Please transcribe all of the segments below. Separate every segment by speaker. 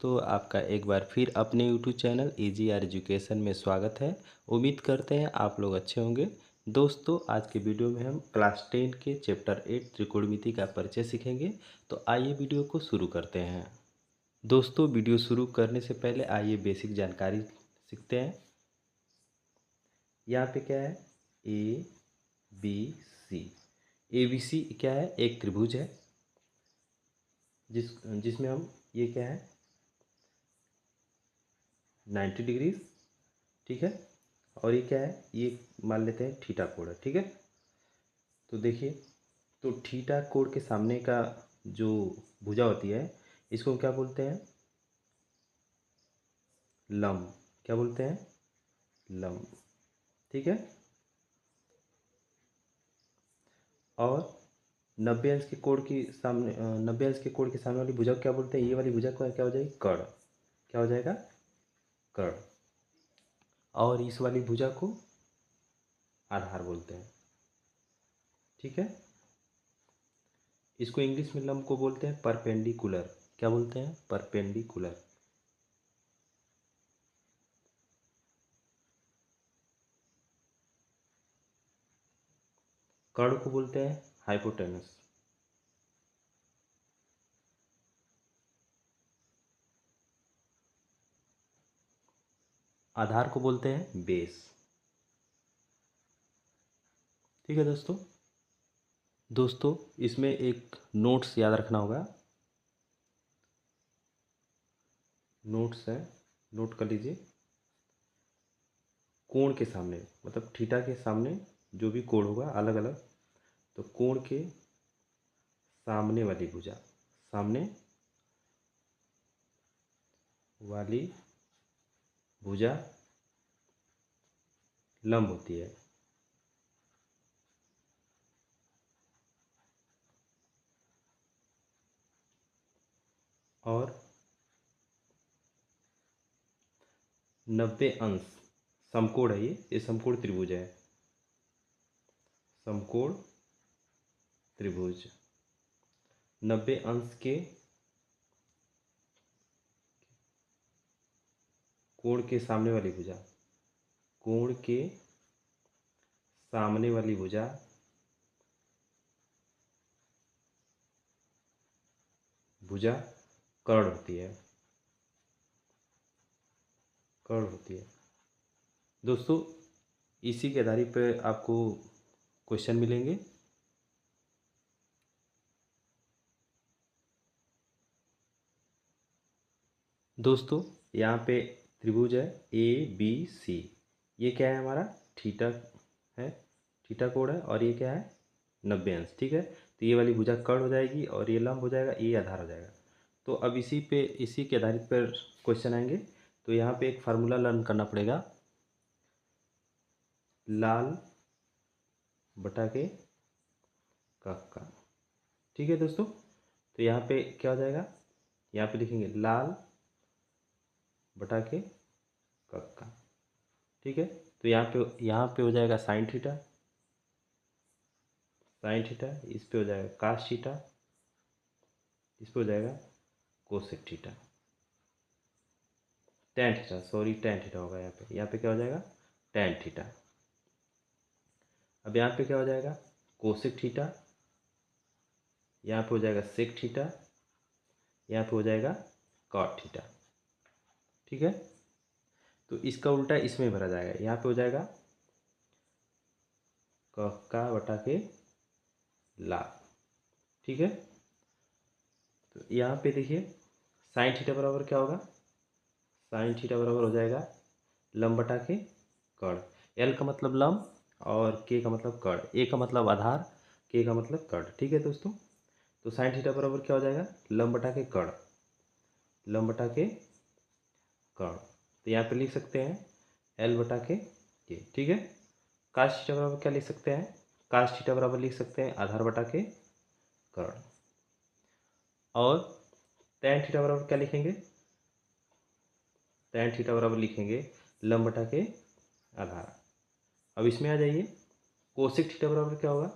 Speaker 1: तो आपका एक बार फिर अपने YouTube channel Easy R Education में स्वागत है। उम्मीद करते हैं आप लोग अच्छे होंगे। दोस्तों, आज के वीडियो में हम क्लास 10 के चैप्टर 8 त्रिकोणमिति का परिचय सीखेंगे। तो आइए वीडियो को शुरू करते हैं। दोस्तों, वीडियो शुरू करने से पहले आइए बेसिक जानकारी सीखते हैं। यहाँ पे क्या है? A B C. A B C क्या है? एक त्रिभुज है जिसमें हम ये क्या है 90 डिग्री, ठीक है। और ये क्या है? ये मान लेते हैं थीटा कोण है, ठीक है। तो देखिए, तो थीटा कोण के सामने का जो भुजा होती है इसको क्या बोलते हैं? लंब। क्या बोलते हैं? लंब, ठीक है। और 90 अंश के कोण की सामने 90 अंश के कोण के सामने वाली भुजा को क्या बोलते हैं? ये वाली भुजा को क्या हो जाएगी? कर्ण। क्या हो जाएगा? कर्ण। और इस वाली भुजा को आधार बोलते हैं, ठीक है। इसको इंग्लिश में लंब को बोलते हैं परपेंडिकुलर। क्या बोलते हैं? परपेंडिकुलर। कर्ण को बोलते हैं हाइपोटेनस। आधार को बोलते हैं बेस, ठीक है दोस्तों। दोस्तों, इसमें एक नोट्स याद रखना होगा। नोट्स है, नोट कर लीजिए। कोण के सामने मतलब थीटा के सामने जो भी कोण होगा अलग अलग, तो कोण के सामने वाली भुजा, सामने वाली भुजा लंब होती है। और 90 अंश समकोण है। ये समकोण त्रिभुज है। समकोण त्रिभुज 90 अंश के कोण के सामने वाली भुजा, कोण के सामने वाली भुजा भुजा कर्ण होती है। कर्ण होती है दोस्तों। इसी के आधार पर आपको क्वेश्चन मिलेंगे। दोस्तों, यहाँ पे त्रिभुज है ए बी सी। ये क्या है? हमारा थीटा है, थीटा कोण है। और ये क्या है? 90 अंश, ठीक है। तो ये वाली भुजा कर्ण हो जाएगी और ये लंब हो जाएगा, ये आधार हो जाएगा। तो अब इसी के आधारित पर क्वेश्चन आएंगे। तो यहाँ पे एक फार्मूला लर्न करना पड़ेगा। लाल बटा के कफ का, ठीक है दोस्तों। तो यहाँ पे क्या हो जाएगा? यहाँ पे लिखेंगे लाल बटा के कफ का, ठीक है। तो यहाँ पे हो जाएगा साइन थीटा। साइन थीटा इस पे हो जाएगा कास थीटा, इस पे हो जाएगा cosec theta. Tan theta, sorry tan theta होगा यहाँ पे क्या हो जाएगा? Tan theta. अब यहाँ पे क्या हो जाएगा? Cosec theta. यहाँ पे हो जाएगा सेक थीटा। यहाँ पे हो जाएगा कॉट थीटा, ठीक है। तो इसका उल्टा इसमें भरा जाएगा। यहाँ पे हो जाएगा का बटा के लाभ, ठीक है। तो यहाँ पे देखिए साइन थीटा बराबर क्या होगा? साइन थीटा बराबर हो जाएगा लंब बटा के कर्ण। एल का मतलब लंब और के का मतलब कर्ण। ए का मतलब आधार, के का मतलब कर्ण, ठीक है दोस्तों। तो साइन थीटा बराबर क्या हो जाएगा? लंब बटा के कर्ण, लंब बटा के कर्ण। तो यहाँ पे लिख सकते हैं एल बटा के, ठीक है। काश थीटा बराबर क्या लिख सकते हैं? काश थीटा बराबर लिख सकते हैं आधार बटा के कर्ण। और टैन थीटा बराबर क्या लिखेंगे? टैन थीटा बराबर लिखेंगे लंब बटा के आधार। अब इसमें आ जाइए, कोसेक थीटा बराबर क्या होगा?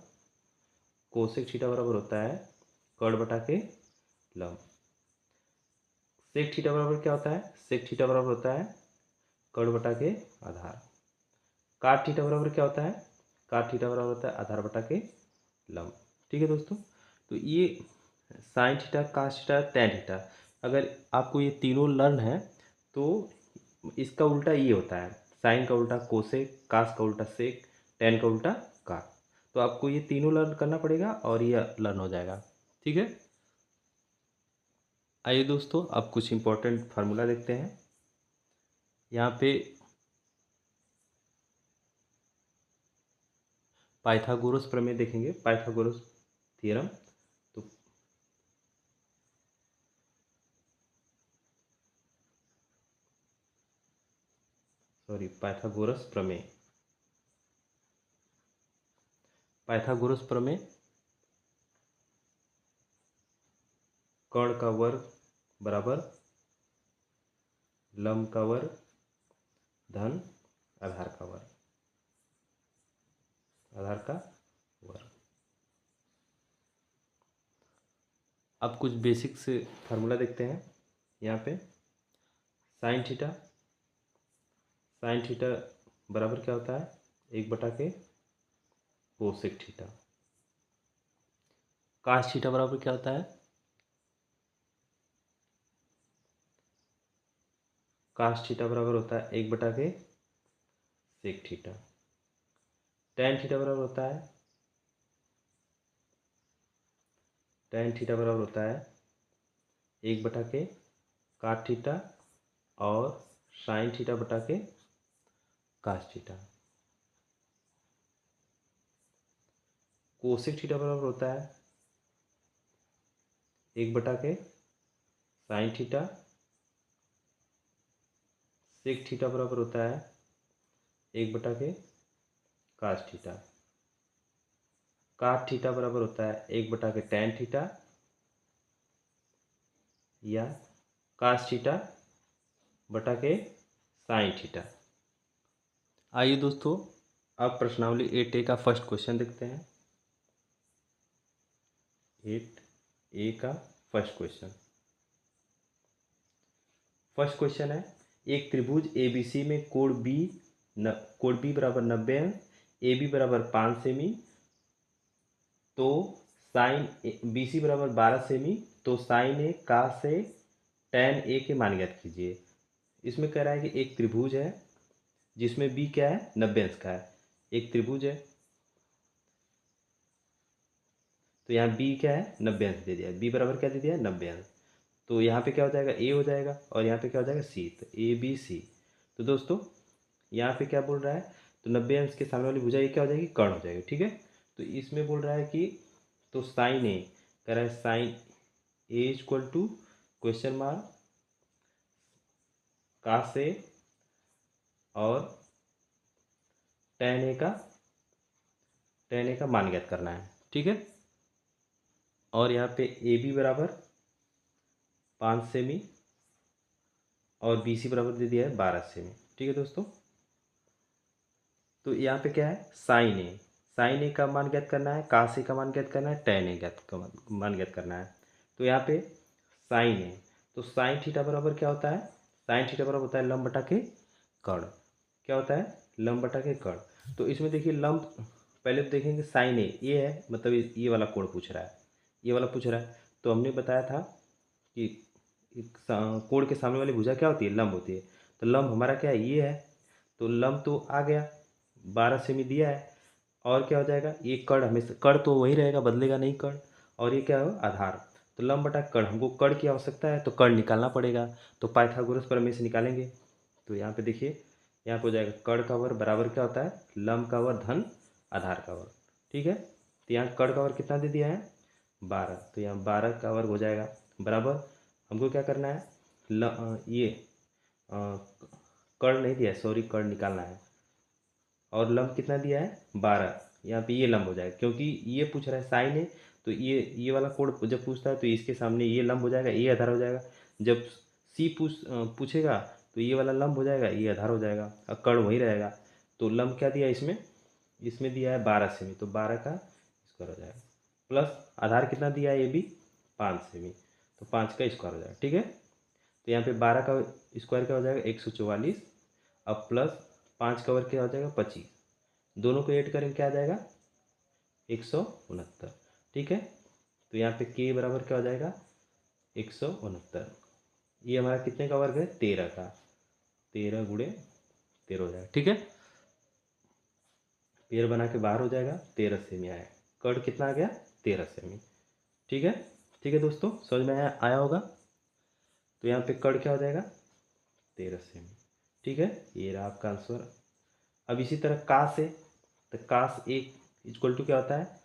Speaker 1: कोसेक थीटा बराबर होता है कर्ण बटा के लंब। सेक थीटा बराबर क्या होता है, सेक थीटा बराबर होता है कर्ण बटा के आधार। काट थीटा बराबर क्या होता है, काट थीटा बराबर होता है आधार बटा के लंब। ठीक है दोस्तों, तो ये sine theta, cos theta, tan theta, अगर आपको ये तीनों लर्न है तो इसका उल्टा ये होता है, साइन का उल्टा कोसेक, कास का उल्टा सेक, टैन का उल्टा काट। तो आपको ये तीनों लर्न करना पड़ेगा और ये लर्न हो जाएगा। ठीक है, आइए दोस्तों अब कुछ इंपॉर्टेंट फार्मूला देखते हैं। यहाँ पे पाइथागोरस प्रमेय देखेंगे, पाइथागोरस थ्योरम। तो सॉरी, पाइथागोरस प्रमेय, पाइथागोरस प्रमेय कर्ण का वर्ग बराबर लंब का वर्ग धन आधार का वर्ग, आधार का वर्ग। अब कुछ बेसिक से फार्मूला देखते हैं। यहाँ पे साइन थीटा, साइन थीटा बराबर क्या होता है, एक बटा के कोसेक थीटा। कास थीटा बराबर क्या होता है, कास थीटा बराबर होता है एक बटा के सेक थीटा। टैन थीटा बराबर होता है, टैन थीटा बराबर होता है एक बटा के काट थीटा और साइन थीटा बटा के कास थीटा। कोसेक थीटा बराबर होता है एक बटा के साइन थीटा, सेक थीटा बराबर होता है एक बटा के कास थीटा। काट थीटा बराबर होता है एक बटा के टैन थीटा या कास थीटा बटा के साइन थीटा। आइए दोस्तों अब प्रश्नावली 8A का फर्स्ट क्वेश्चन देखते हैं। 8A का फर्स्ट क्वेश्चन, फर्स्ट क्वेश्चन है एक त्रिभुज ABC में कोण बी बराबर 90 अंश, AB बराबर 5 सेमी, तो साइन BC बराबर 12 सेमी, तो sign A cos A tan A के मान ज्ञात कीजिए। इसमें कह रहा है कि एक त्रिभुज है जिसमें बी क्या है, 90 अंश का है। एक त्रिभुज है तो यहाँ बी क्या है, 90 अंश दे दिया है, बी बराबर क्या दे दिया है, 90 अंश। तो यहाँ पे क्या हो जाएगा, ए हो जाएगा और यहाँ पे क्या हो जाएगा, सी, तो ए बी सी। तो दोस्तों यहाँ पे क्या बोल रहा है, तो 90 अंश के सामने वाली भुजा ये क्या हो जाएगी, कर्ण हो जाएगी। ठीक है, तो इसमें बोल रहा है कि तो साइन ए, कह रहा है sine A equal to question mark cos A और टैन ए का मान ज्ञात करना है। ठीक है, और यहाँ पे ए बी बराबर 5 सेमी और बी सी बराबर दे दिया है 12 सेमी। ठीक है दोस्तों, तो यहाँ पे क्या है, साइन ए का मान ज्ञात करना है, कास ए का मान ज्ञात करना है, टैन ए का मान ज्ञात करना है। तो यहाँ पे साइन ए, तो साइन थीटा बराबर क्या होता है, साइन थीटा बराबर होता है लंब बटा के कर्ण। क्या होता है, लंब बटा के कर्ण। तो इसमें देखिए लंब, पहले तो देखेंगे साइन ए ये है, मतलब ये वाला कोण पूछ रहा है, ये वाला पूछ रहा है। तो हमने बताया था कि कोण के सामने वाली भुजा क्या होती है, लंब होती है। तो लंब हमारा क्या है, ये है, तो लंब तो आ गया, 12 सेमी दिया है। और क्या हो जाएगा, ये कर्ण हमेशा, कर्ण तो वही रहेगा, बदलेगा नहीं कर्ण। और ये क्या हो, आधार। तो लंब बटा कर्ण, हमको कर्ण की आवश्यकता है तो कर्ण निकालना पड़ेगा। तो पाइथागोरस प्रमेय से निकालेंगे। तो यहाँ पे देखिए, यहाँ पे हो जाएगा कर्ण का वर्ग बराबर क्या होता है, लंब का वर्ग धन आधार का वर्ग। ठीक है, तो यहाँ कर्ण का वर्ग कितना दे दिया है, 12, तो यहाँ 12 का वर्ग हो जाएगा बराबर, हमको क्या करना है, ये कर्ण नहीं दिया है, सॉरी, कर्ण निकालना है। और लंब कितना दिया है, 12, यहाँ पे ये लंब हो जाएगा क्योंकि ये पूछ रहा है साइन है। तो ये वाला कोड जब पूछता है तो इसके सामने ये लंब हो जाएगा, ये आधार हो जाएगा। जब सी पूछेगा तो ये वाला लंब हो जाएगा, ये आधार हो जाएगा और कर्ण वही रहेगा। तो लंब क्या दिया इसमें, इसमें दिया है 12 सेमी, तो 12 का स्क्वायर हो जाएगा, प्लस आधार कितना दिया है, ये भी 5 सेमी, तो 5 का स्क्वायर हो जाएगा। ठीक है, तो यहाँ पे 12 का स्क्वायर क्या हो जाएगा 144, अब प्लस 5 का वर्ग क्या हो जाएगा 25, दोनों को ऐड करेंगे क्या आ जाएगा 169। ठीक है, तो यहाँ पे k बराबर क्या हो जाएगा 169। ये हमारा कितने का वर्ग है 13 का, 13 गुणे 13 हो जाएगा। ठीक है, पेड़ बना के बाहर हो जाएगा, 13 सेमी आया, कड़ कितना आ गया 13 सेमी। ठीक है, ठीक है दोस्तों, समझ में आया होगा। तो यहाँ पे कड़ क्या हो जाएगा 13 सेमी। ठीक है, ये रहा आपका आंसर। अब इसी तरह काश है, तो काश एक इक्वल टू क्या होता है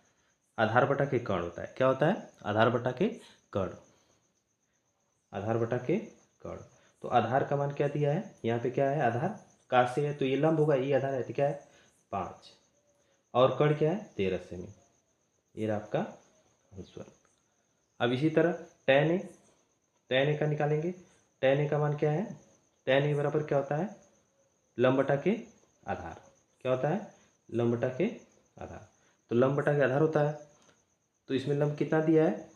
Speaker 1: आधार बटा के कर्ण होता है। क्या होता है आधार बटा के कर्ण, आधार बटा के कर्ण। तो आधार का मान क्या दिया है यहाँ पे, क्या है आधार काश से है तो ये लंब होगा, ये आधार है तो क्या है 5, और कर्ण क्या है 13 सेमी। ये रहा आपका आंसर। अब इसी तरह tan a, tan a का निकालेंगे। tan a का मान क्या है, tan a बराबर क्या होता है लंब बटा के आधार। क्या होता है लंब बटा के आधार। तो लंब बटा के आधार होता है, तो इसमें लंब कितना दिया है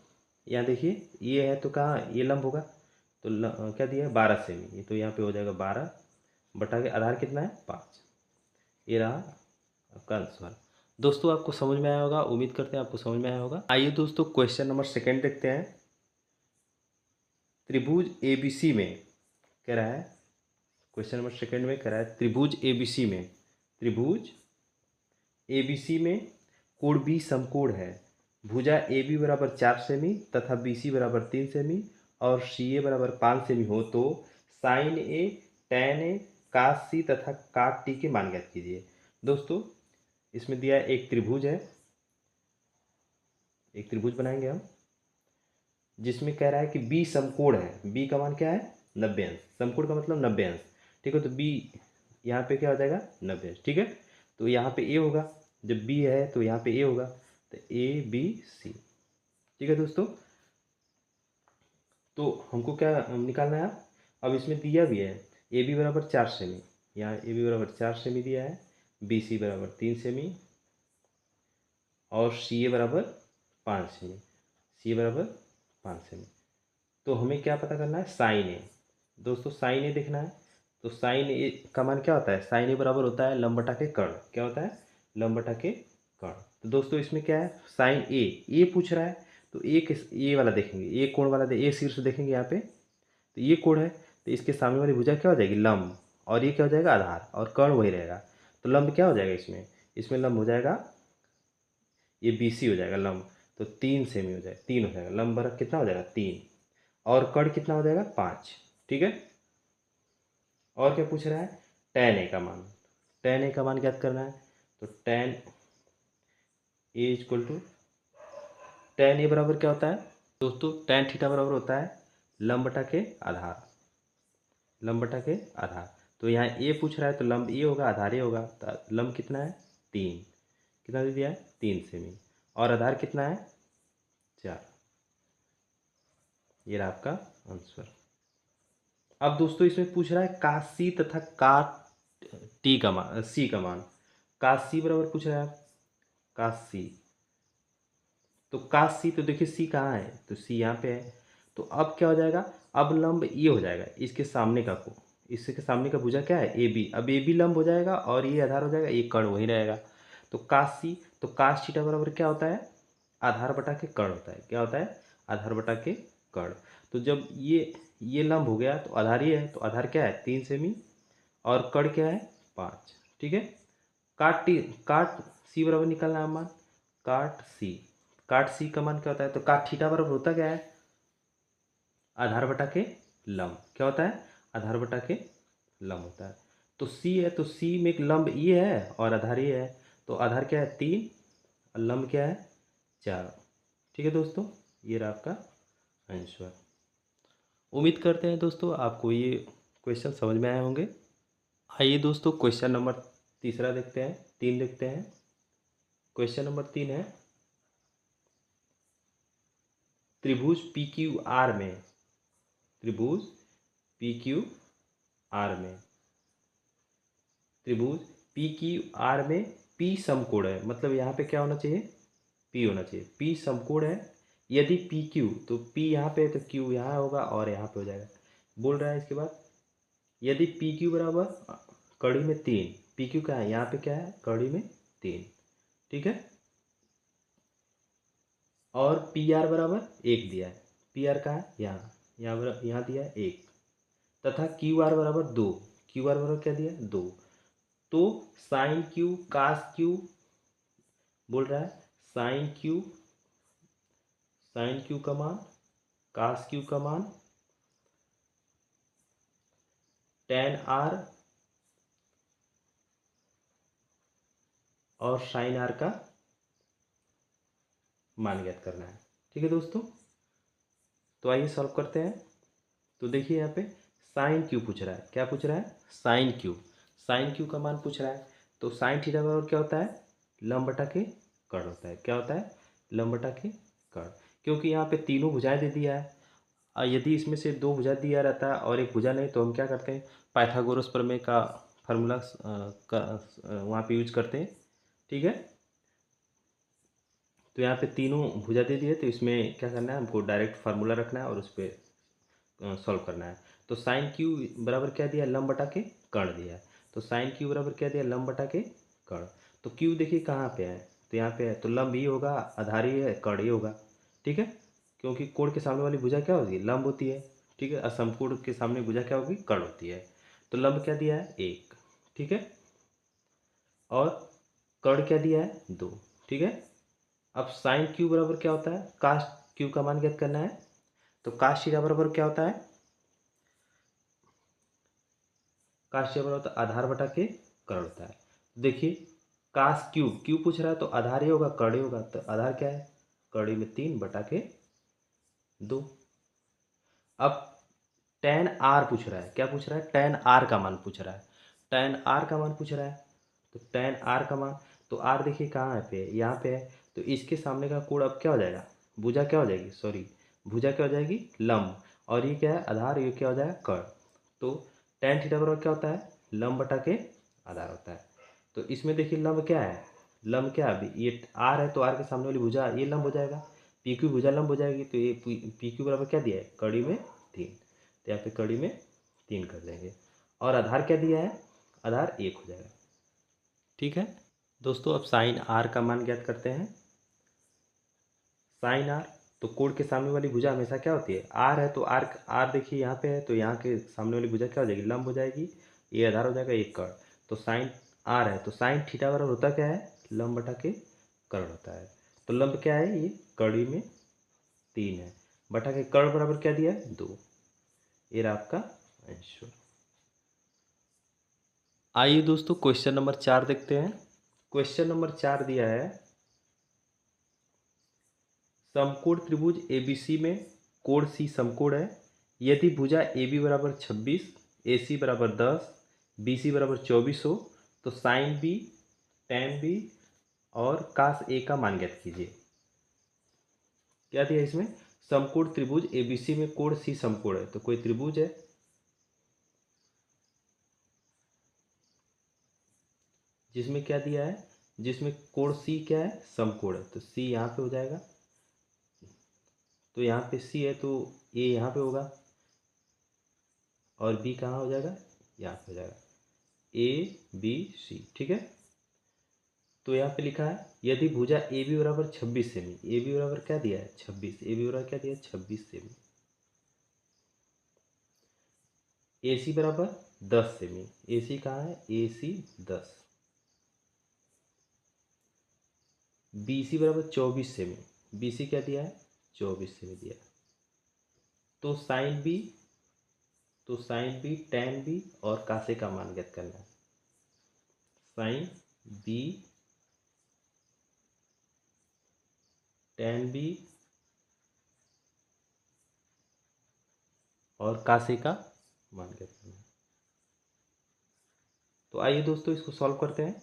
Speaker 1: यहाँ देखिए, ये है तो कहाँ ये लंब होगा, तो क्या दिया है 12 सेमी, ये तो यहाँ पे हो जाएगा 12 बटा के आधार कितना है 5। ये रहा आपका आंसर। दोस्तों आपको समझ में आया होगा, उम्मीद करते हैं आपको समझ में आया होगा। आइए दोस्तों क्वेश्चन नंबर 2 देखते हैं। त्रिभुज ABC में कह रहा है, क्वेश्चन नंबर 2 में कह रहा है त्रिभुज ABC में, त्रिभुज ABC में कोण B समकोण है, भुजा AB बराबर 4 सेमी तथा BC बराबर 3 सेमी और CA बराबर 5 सेमी हो तो sign A, tan A, cos C तथा cot T के मान ज्ञात कीजिए। दोस्तों इसमें दिया है एक त्रिभुज है, एक त्रिभुज बनाएंगे हम, जिसमें कह रहा है कि B समकोण है। B का मान क्या है 90 अंश, समकोण का मतलब 90 अंश। ठीक है, तो B यहाँ पे क्या हो जाएगा 90 अंश। ठीक है, तो यहाँ पे A होगा, जब B है तो यहाँ पे A होगा, तो ABC। ठीक है दोस्तों, तो हमको क्या निकालना है अब इसमें दिया भी है AB बराबर 4 सेमी, यहाँ AB बराबर 4 सेमी दिया है, BC बराबर 3 सेमी और CA बराबर 5 सेमी, CA बराबर 5 सेमी। तो हमें क्या पता करना है साइन ए। दोस्तों साइन ए देखना है, तो साइन ए का मान क्या होता है, साइन ए बराबर होता है लंब बटा के कर्ण। क्या होता है लंब बटा के कर्ण। तो दोस्तों इसमें क्या है साइन ए पूछ रहा है, तो ए वाला देखेंगे, ए कोण वाला ए शीर्ष देखेंगे यहाँ पे, तो ये कोण है, तो इसके सामने वाली भुजा क्या हो जाएगी लंब, और ये क्या हो जाएगा आधार, और कर्ण वही रहेगा। तो लंब क्या हो जाएगा इसमें, इसमें लंब हो जाएगा ये BC हो जाएगा लंब, तो 3 सेमी हो जाएगा, 3 हो जाएगा लंब बराबर कितना हो जाएगा 3, और कर्ण कितना हो जाएगा 5। ठीक है, और क्या पूछ रहा है tan A का मान, tan A का मान ज्ञात करना है। तो tan A equal to, tan A बराबर क्या होता है दोस्तों, tan थीटा बराबर होता है लंब बटा के आधार, लंब बटा के आधार। तो यहाँ A पूछ रहा है तो लंब A होगा, आधार A होगा, तो लंब कितना है 3, कितना दे दिया है 3 सेमी, और आधार कितना है 4। ये रहा आपका आंसर। अब दोस्तों इसमें पूछ रहा है काश सी तथा काट टी का मान, सी का मान। काश सी बराबर पूछ रहा है काश सी, तो काश सी, तो देखिए सी कहाँ है, तो सी यहाँ पे है। तो अब क्या हो जाएगा, अब लंब ये हो जाएगा इसके सामने का को, इसके सामने का भुजा क्या है ए बी, अब ए बी लंब हो जाएगा और ये आधार हो जाएगा, ये कर्ण वही रहेगा। तो काश सी, तो काश थीटा बराबर क्या होता है आधार बटा के कर्ण होता है। क्या होता है आधार बटा के कर्ण। तो जब ये लंब हो गया तो आधार ये है, तो आधार क्या है 3 सेमी और कर्ण क्या है 5। ठीक है, काट सी बराबर निकालना है मान, काट सी का मान क्या होता है, तो काट थीटा बराबर होता क्या है आधार बटा के लंब। क्या होता है आधार बटा के लंब होता है। तो सी है, तो सी में एक लंब ये है और आधार ये है, तो आधार क्या है 3 और लंब क्या है 4। ठीक है दोस्तों, ये रहा आपका आंसर। उम्मीद करते हैं दोस्तों आपको ये क्वेश्चन समझ में आए होंगे। आइए दोस्तों क्वेश्चन नंबर 3 देखते हैं, 3 देखते हैं। क्वेश्चन नंबर 3 है त्रिभुज PQR में, त्रिभुज PQR में, त्रिभुज PQR में P समकोण है, मतलब यहाँ पे क्या होना चाहिए P होना चाहिए। P समकोण है, यदि PQ, तो P यहाँ पे है तो Q यहाँ होगा और यहाँ पे हो जाएगा। बोल रहा है इसके बाद, यदि पी क्यू बराबर कड़ी में 3, पी क्यू क्या है यहाँ पे, क्या है कड़ी में 3, ठीक है, और पी आर बराबर 1 दिया है, पी आर का है यहाँ दिया है 1, तथा क्यू आर बराबर 2, क्यू आर बराबर क्या दिया है 2, तो साइन क्यू कास क्यू, बोल रहा है साइन क्यू का मान, कास क्यू का मान, टेन आर और साइन आर का मान ज्ञात करना है। ठीक है दोस्तों, तो आइए सॉल्व करते हैं। तो देखिए यहाँ पे साइन क्यू पूछ रहा है, क्या पूछ रहा है साइन क्यू का मान पूछ रहा है। तो साइन थीटा बराबर क्या होता है, लंब बटा के कर्ण होता है। क्या होता है, लंब बटा के कर्ण। क्योंकि यहाँ पे तीनों भुजाएं दे दिया है, और यदि इसमें से 2 भुजा दिया रहता है और एक भुजा नहीं, तो हम क्या करते हैं, पाइथागोरस प्रमेय का फार्मूला वहाँ पे यूज करते हैं। ठीक है, तो यहाँ पे तीनों भुजा दे दिए, तो इसमें क्या करना है, हमको डायरेक्ट फार्मूला रखना है और उस पर सॉल्व करना है। तो साइन क्यू बराबर क्या दिया, लंब बटा के कर्ण दिया है। तो साइन क्यू बराबर क्या दिया, लंब बटा के कर्ण। तो क्यू देखिए कहाँ पे है, तो यहाँ पे है, तो लंब ही होगा, आधार ही है, कर्ण ही होगा। ठीक है, क्योंकि कोण के सामने वाली भुजा क्या होगी, लंब होती है। ठीक है, असमकोण के सामने भुजा क्या होगी, कर्ण होती है। तो लंब क्या दिया है 1, ठीक है, और कर्ण क्या दिया है 2। ठीक है, अब साइन क्यू बराबर क्या होता है, काश क्यू का मान ज्ञात करना है। तो काश थीटा बराबर क्या होता है, काश थीटा बराबर होता है आधार बटा के कर्ण होता है। देखिए काश क्यू पूछ रहा है, तो आधार ही होगा, कर्ण ही होगा। तो आधार क्या है, कड़ी में 3 बटा के 2। अब टेन आर पूछ रहा है, क्या पूछ रहा है, टेन आर का मान पूछ रहा है, टेन आर का मान पूछ रहा है। तो टेन आर का मान, तो आर देखिए कहाँ है, पे यहाँ पे है। तो इसके सामने का कोण अब क्या हो जाएगा, भुजा क्या हो जाएगी, सॉरी भुजा क्या हो जाएगी, लंब, और ये क्या है आधार, ये क्या हो जाएगा कर्ण। तो टेन थीटा बराबर क्या होता है, लंब बटा के आधार होता है। तो इसमें देखिए लंब क्या है, लंब क्या है, अभी ये आर है, तो आर के सामने वाली भुजा ये लंब हो जाएगा, पी क्यू भुजा लंब हो जाएगी। तो ये पी क्यू बराबर क्या दिया है, कड़ी में 3, तो यहाँ पे कड़ी में 3 कर देंगे, और आधार क्या दिया है, आधार 1 हो जाएगा। ठीक है दोस्तों, अब साइन आर का मान ज्ञात करते हैं। साइन आर, तो कोण के सामने वाली भुजा हमेशा क्या होती है, आर है, तो आर आर देखिए यहाँ पे है, तो यहाँ के सामने वाली भुजा क्या हो जाएगी, लंब हो जाएगी, ये आधार हो जाएगा, एक कर्ण। तो साइन आर है, तो साइन थीटा बराबर होता क्या है, लंब बटा के कर्ण होता है। तो लंब क्या है, ये कड़ी में 3 है, बटा के कर्ण बराबर क्या दिया है 2। ये रहा आपका आंसर। आइए दोस्तों क्वेश्चन नंबर 4 देखते हैं। क्वेश्चन नंबर 4 दिया है, समकोण त्रिभुज एबीसी में कोण सी समकोण है। यदि भुजा ए बी बराबर 26, ए सी बराबर 10, बी सी बराबर 24 हो, तो साइन बी, टेन बी और कास ए का मान ज्ञात कीजिए। क्या दिया इसमें, समकोण त्रिभुज एबीसी में कोण सी समकोण है, तो कोई त्रिभुज है जिसमें क्या दिया है, जिसमें कोण सी क्या है, समकोण है। तो सी यहाँ पे हो जाएगा, तो यहाँ पे सी है, तो ए यहाँ पे होगा, और बी कहाँ हो जाएगा, यहाँ पे हो जाएगा, ए बी सी। ठीक है, तो यहाँ पे लिखा है, यदि भुजा ए बी बराबर 26 सेमी, ए बी बराबर क्या दिया है 26, ए बी बराबर क्या दिया है 26 सेमी, ए सी बराबर 10 सेमी, ए सी कहाँ है, ए सी 10, बी सी बराबर 24 सेमी, बी सी क्या दिया है 24 सेमी दिया है। तो साइन बी, टेन बी और कासे का मान ज्ञात करना है। साइन बी, टेन बी और कासे का मान ज्ञात करना है। तो आइए दोस्तों इसको सॉल्व करते हैं।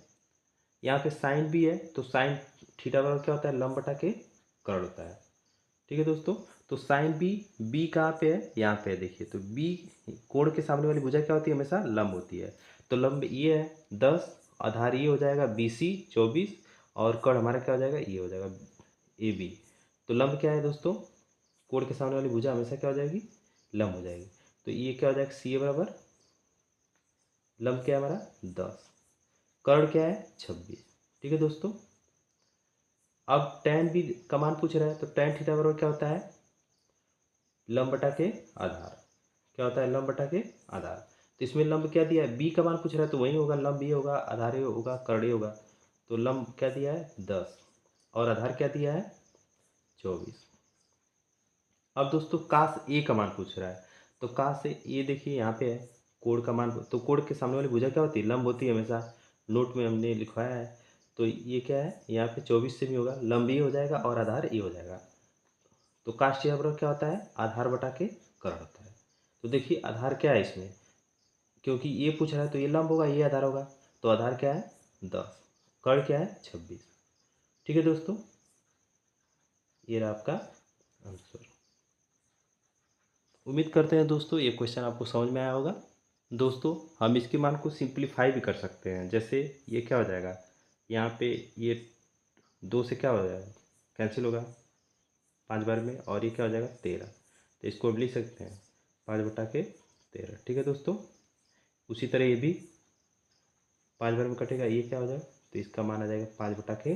Speaker 1: यहाँ पे साइन बी है, तो साइन थीटा बराबर क्या होता है, लंब बटा के कर्ण होता है। ठीक है दोस्तों, तो साइन बी, बी कहाँ पे है, यहाँ पे है। देखिए तो बी, कोण के सामने वाली भुजा क्या होती है, हमेशा लंब होती है। तो लंब ये है 10, आधार ये हो जाएगा बी सी 24, और कर्ण हमारा क्या हो जाएगा, ये हो जाएगा ए बी। तो लंब क्या है दोस्तों, कोण के सामने वाली भुजा हमेशा क्या हो जाएगी, लंब हो जाएगी। तो ये क्या हो जाएगा, सी ए बराबर लंब क्या है हमारा 10, कर्ण क्या है 26। ठीक है दोस्तों, अब tan भी का मान पूछ रहा है, तो tan थीटा बराबर क्या होता है, लंब बटा के आधार। क्या होता है, लंब बटा के आधार। तो इसमें लंब क्या दिया है, b का मान पूछ रहा है, तो वही होगा, लंब ये होगा, आधार ये होगा, कर्ण ये होगा। तो लंब क्या दिया है 10 और आधार क्या दिया है 24। अब दोस्तों काश ए का मान पूछ रहा है, तो काश से ए देखिए यहाँ पे है, कोण का मान, तो कोण के सामने वाली भुजा क्या होती है, लंब होती है हमेशा, नोट में हमने लिखवाया है। तो ये क्या है, यहाँ पे 24 से भी होगा, लंब ये हो जाएगा और आधार ये हो जाएगा। तो काश थीटा बराबर क्या होता है, आधार बटा के कर्ण होता है। तो देखिए आधार क्या है इसमें, क्योंकि ये पूछ रहा है तो ये लंब होगा, ये आधार होगा, तो आधार क्या है 10, कर्ण क्या है 26। ठीक है दोस्तों, ये रहा आपका आंसर। उम्मीद करते हैं दोस्तों ये क्वेश्चन आपको समझ में आया होगा। दोस्तों हम इसके मान को सिंप्लीफाई भी कर सकते हैं, जैसे ये क्या हो जाएगा, यहाँ पे ये 2 से क्या हो जाएगा, कैंसिल होगा 5 बार में, और ये क्या हो जाएगा 13। तो इसको हम लिख सकते हैं 5 बटा के 13। ठीक है दोस्तों, उसी तरह ये भी 5 बार में कटेगा, ये क्या हो जाएगा, तो इसका मान आ जाएगा 5 बटा के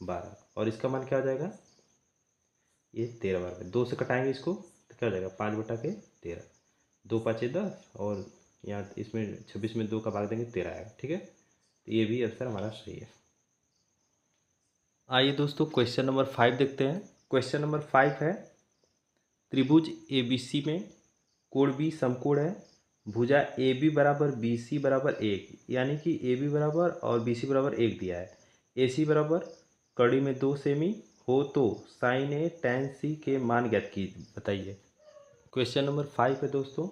Speaker 1: 12, और इसका मान क्या हो जाएगा, ये 13 बार में 2 से कटाएंगे इसको, तो क्या हो जाएगा 5 बटा के 13, 2 5 10, और यहाँ इसमें 26 में 2 का भाग देंगे 13 आएगा। ठीक है, तो ये भी आंसर हमारा सही है। आइए दोस्तों क्वेश्चन नंबर 5 देखते हैं। क्वेश्चन नंबर 5 है, त्रिभुज ए बी सी में कोण बी समकोण है, भुजा ए बी बराबर बी सी बराबर 1, यानी कि ए बी बराबर और बी सी बराबर 1 दिया है, ए सी बराबर कड़ी में 2 सेमी हो तो साइन ए tan सी के मान ज्ञात की बताइए। क्वेश्चन नंबर 5 है दोस्तों।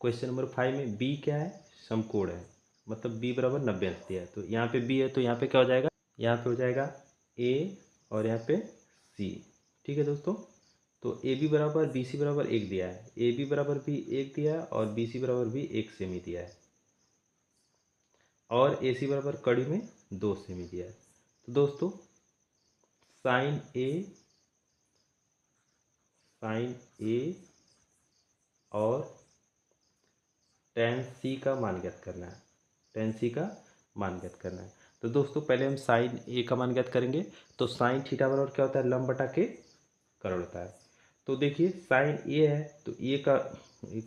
Speaker 1: क्वेश्चन नंबर 5 में बी क्या है, समकोण है, मतलब बी बराबर 90 अंश दिया है। तो यहाँ पे बी है, तो यहाँ पे क्या हो जाएगा, यहाँ पे हो जाएगा ए और यहाँ पे सी। ठीक है दोस्तों, तो ए बी बराबर बी सी बराबर 1 दिया है, ए बी बराबर भी 1 दिया है और बी सी बराबर भी 1 सेमी दिया है, और ए सी बराबर कड़ी में 2 सेमी दिया है। तो दोस्तों साइन ए और tan सी का मान ज्ञात करना है, tan सी का मान ज्ञात करना है। तो दोस्तों पहले हम साइन ए का मान ज्ञात करेंगे। तो साइन थीटा बराबर क्या होता है, लंब बटा के कर्ण होता है। तो देखिए साइन ए है, तो ए का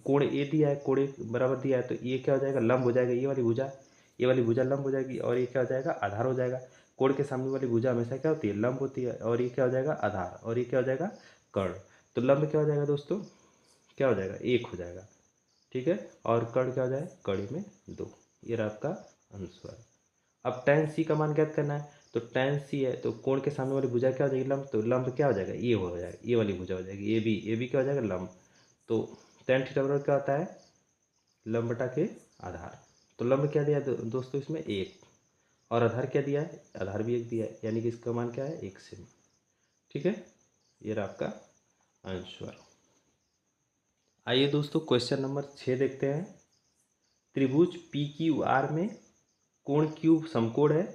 Speaker 1: कोण ए दिया है, कोण ए बराबर दिया है, तो ये क्या हो जाएगा, लंब हो जाएगा, ये वाली भुजा लंब हो जाएगी, और ये क्या हो जाएगा, आधार हो जाएगा। कोण के सामने वाली भुजा हमेशा क्या होती है, लंब होती है, और ये क्या हो जाएगा आधार, और ये क्या हो जाएगा कर्ण। तो लंब क्या हो जाएगा दोस्तों, क्या हो जाएगा 1 हो जाएगा। ठीक है, और कर्ण क्या हो जाएगा, कड़ी में 2। ये रहा आपका आंसर। अब tan सी का मान ज्ञात करना है। तो tan सी है, तो कोण के सामने वाली भुजा क्या हो जाएगी, लंब, तो लंब क्या हो जाएगा, ये हो जाएगा, ये वाली भुजा हो जाएगी, ए बी क्या हो जाएगा लंब। तो tan थीटा बराबर क्या होता है, लंब बटा के आधार। तो लंब क्या दिया दोस्तों इसमें 1, और आधार क्या दिया है, आधार भी 1 दिया है, यानी कि इसका मान क्या है 1 सेमी। ठीक है, ये रहा आपका आंसर। आइए दोस्तों क्वेश्चन नंबर 6 देखते हैं। त्रिभुज पी क्यू आर में कोण क्यू समकोण है,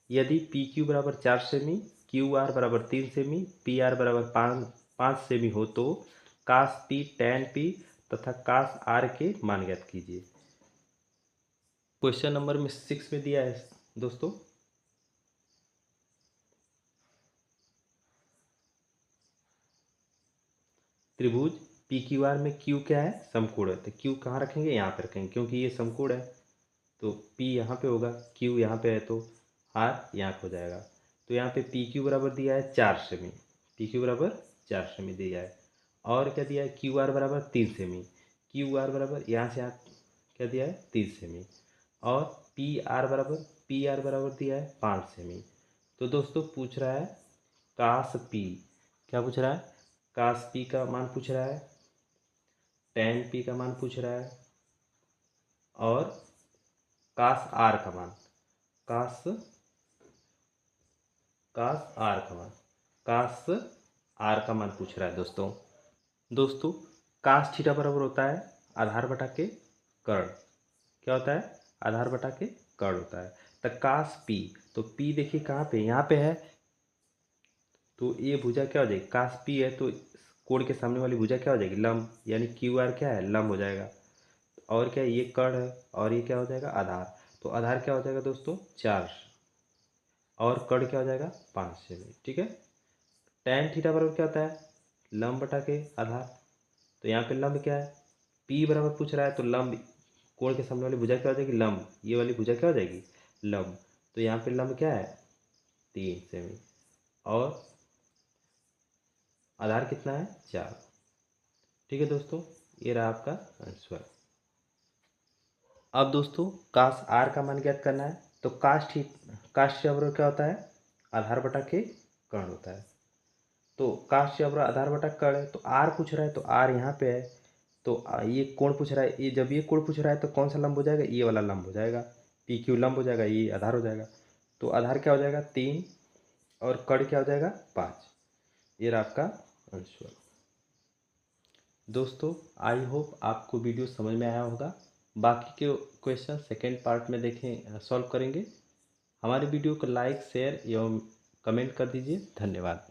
Speaker 1: यदि पी क्यू बराबर 4 सेमी, क्यू आर बराबर 3 सेमी, पी आर बराबर 5 सेमी हो तो कास पी टैन पी तथा कास आर के मान ज्ञात कीजिए। क्वेश्चन नंबर में 6 में दिया है दोस्तों, त्रिभुज पी क्यू आर में क्यू क्या है, समकोण है। तो क्यू कहाँ रखेंगे, यहाँ पे रखेंगे, क्योंकि ये समकोण है। तो पी यहाँ पे होगा, क्यू यहाँ पे है, तो आर यहाँ पे हो जाएगा। तो यहाँ पे पी क्यू बराबर दिया है 4 सेमी, पी क्यू बराबर 4 सेमी दिया है, और क्या दिया है, क्यू आर बराबर 3 सेमी, क्यू आर बराबर यहाँ से यहाँ क्या दिया है 3 सेमी, और पी आर बराबर दिया है 5 सेमी। तो दोस्तों पूछ रहा है कास पी, क्या पूछ रहा है, कास पी का मान पूछ रहा है, टैन पी का मान पूछ रहा है, और कास आर का मान, कास कास आर का मान कास आर का मान पूछ रहा है दोस्तों कास थीटा बराबर होता है आधार बटा के कर्ण। क्या होता है, आधार बटा के कर्ण होता है। तो कास पी, तो पी देखिए कहाँ पे, यहाँ पे है, तो ये भुजा क्या हो जाएगी, काश पी है तो कोण के सामने वाली भुजा क्या हो जाएगी, लंब, यानी क्यू आर क्या है, लंब हो जाएगा। और क्या ये कर्ण है और ये क्या हो जाएगा, आधार। तो आधार क्या हो जाएगा दोस्तों, 4 और कर्ण क्या हो जाएगा, 5 सेमी। ठीक है। tan थीटा बराबर क्या होता है, लंब बटा के आधार। तो यहाँ पे लंब क्या है, p बराबर पूछ रहा है तो लंब, कोण के सामने वाली भुजा क्या हो जाएगी, लंब, ये वाली भुजा क्या हो जाएगी, लंब। तो यहाँ पे लंब क्या है, 3 सेमी और आधार कितना है, 4। ठीक है दोस्तों, ये रहा आपका आंसर। अब दोस्तों काश आर का मान ज्ञात करना है। तो काश थीटा बराबर क्या होता है, आधार बटा के कर्ण होता है। तो काश थीटा बराबर आधार बटा कर्ण है, तो आर पूछ रहा है तो आर यहाँ पे है। तो ये कोण पूछ रहा है, ये जब ये कोण पूछ रहा है तो कौन सा लंब हो जाएगा, ये वाला लंब हो जाएगा, पी क्यू लंब हो जाएगा, ये आधार हो जाएगा। तो आधार क्या हो जाएगा, 3 और कर्ण क्या हो जाएगा, 5। ये रहा आपका आंसर। दोस्तों आई होप आपको वीडियो समझ में आया होगा। बाकी के क्वेश्चन सेकेंड पार्ट में देखें, सॉल्व करेंगे। हमारे वीडियो को लाइक शेयर एवं कमेंट कर दीजिए। धन्यवाद।